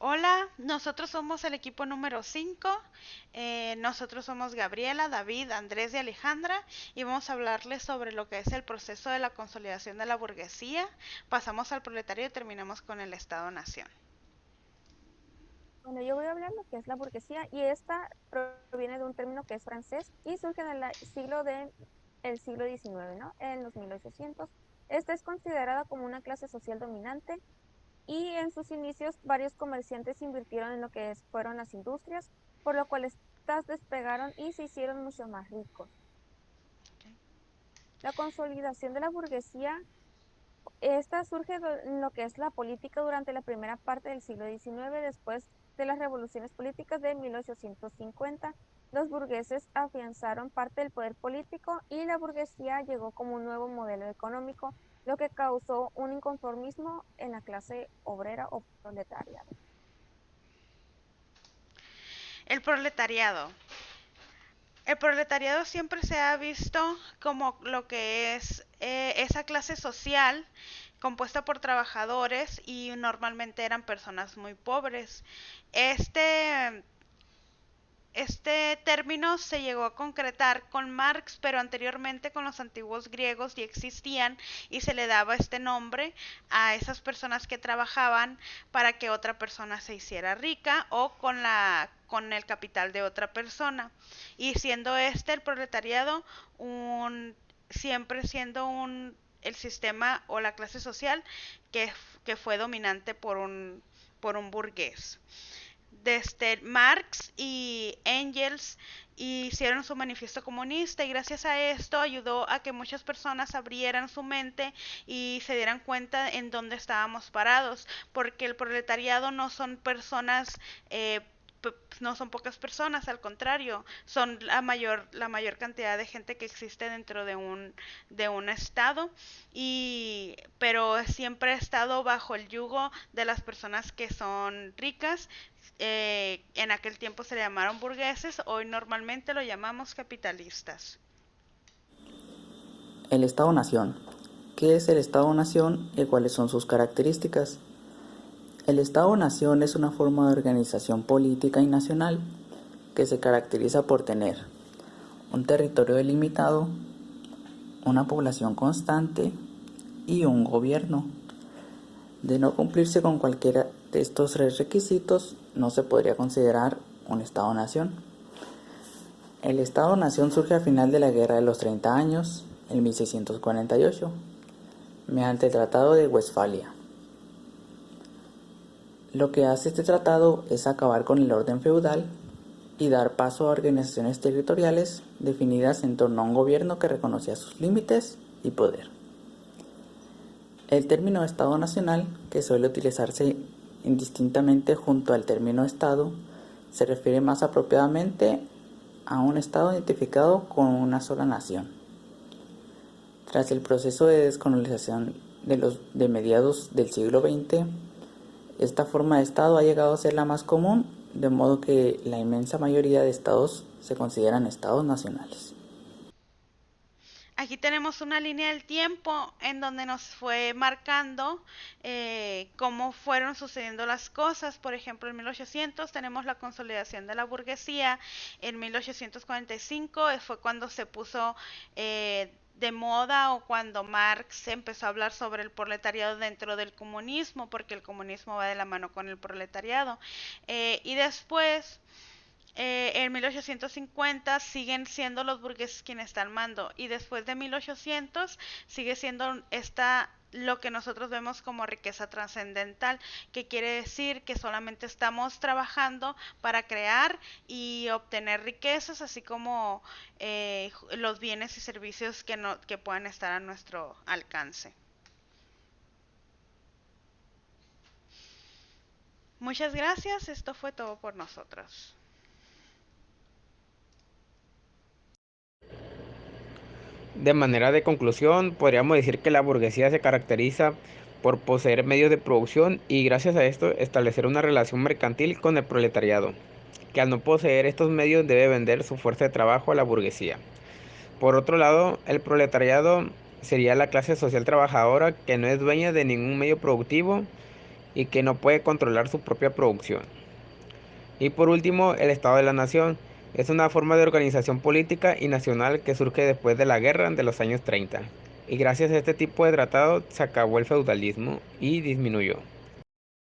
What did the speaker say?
Hola, nosotros somos el equipo número 5. Nosotros somos Gabriela, David, Andrés y Alejandra y vamos a hablarles sobre lo que es el proceso de la consolidación de la burguesía. Pasamos al proletario y terminamos con el Estado-Nación. Bueno, yo voy a hablar lo que es la burguesía y esta proviene de un término que es francés y surge en el siglo XIX, ¿no? En los 1800. Esta es considerada como una clase social dominante y en sus inicios varios comerciantes invirtieron en lo que fueron las industrias, por lo cual estas despegaron y se hicieron mucho más ricos. La consolidación de la burguesía, esta surge en lo que es la política durante la primera parte del siglo XIX, después de las revoluciones políticas de 1850. Los burgueses afianzaron parte del poder político y la burguesía llegó como un nuevo modelo económico, lo que causó un inconformismo en la clase obrera o proletaria. El proletariado. El proletariado siempre se ha visto como lo que es esa clase social compuesta por trabajadores y normalmente eran personas muy pobres. Este Este término se llegó a concretar con Marx, pero anteriormente con los antiguos griegos ya existían y se le daba este nombre a esas personas que trabajaban para que otra persona se hiciera rica o con el capital de otra persona. Y siendo este el proletariado un siempre siendo un el sistema o la clase social que fue dominante por un burgués. Desde Marx y Engels hicieron su manifiesto comunista y gracias a esto ayudó a que muchas personas abrieran su mente y se dieran cuenta en dónde estábamos parados, porque el proletariado no son personas no son pocas personas, al contrario, son la mayor cantidad de gente que existe dentro de un estado pero siempre ha estado bajo el yugo de las personas que son ricas. En aquel tiempo se le llamaron burgueses, hoy normalmente lo llamamos capitalistas. El Estado-Nación. ¿Qué es el Estado-Nación y cuáles son sus características? El Estado-Nación es una forma de organización política y nacional que se caracteriza por tener un territorio delimitado, una población constante y un gobierno. De no cumplirse con cualquiera de estos tres requisitos, no se podría considerar un Estado-Nación. El Estado-Nación surge al final de la Guerra de los 30 años, en 1648, mediante el Tratado de Westfalia. Lo que hace este tratado es acabar con el orden feudal y dar paso a organizaciones territoriales definidas en torno a un gobierno que reconocía sus límites y poder. El término Estado Nacional, que suele utilizarse indistintamente junto al término Estado, se refiere más apropiadamente a un Estado identificado con una sola nación. Tras el proceso de descolonización de mediados del siglo XX, esta forma de Estado ha llegado a ser la más común, de modo que la inmensa mayoría de estados se consideran estados nacionales. Aquí tenemos una línea del tiempo en donde nos fue marcando cómo fueron sucediendo las cosas. Por ejemplo, en 1800 tenemos la consolidación de la burguesía. En 1845 fue cuando se puso de moda o cuando Marx empezó a hablar sobre el proletariado dentro del comunismo, porque el comunismo va de la mano con el proletariado. Y después en 1850 siguen siendo los burgueses quienes están al mando y después de 1800 sigue siendo esta lo que nosotros vemos como riqueza trascendental, que quiere decir que solamente estamos trabajando para crear y obtener riquezas, así como los bienes y servicios que puedan estar a nuestro alcance. Muchas gracias, esto fue todo por nosotros. De manera de conclusión, podríamos decir que la burguesía se caracteriza por poseer medios de producción y gracias a esto establecer una relación mercantil con el proletariado, que al no poseer estos medios debe vender su fuerza de trabajo a la burguesía. Por otro lado, el proletariado sería la clase social trabajadora que no es dueña de ningún medio productivo y que no puede controlar su propia producción. Y por último, el Estado de la Nación. Es una forma de organización política y nacional que surge después de la guerra de los años 30. Y gracias a este tipo de tratado se acabó el feudalismo y disminuyó.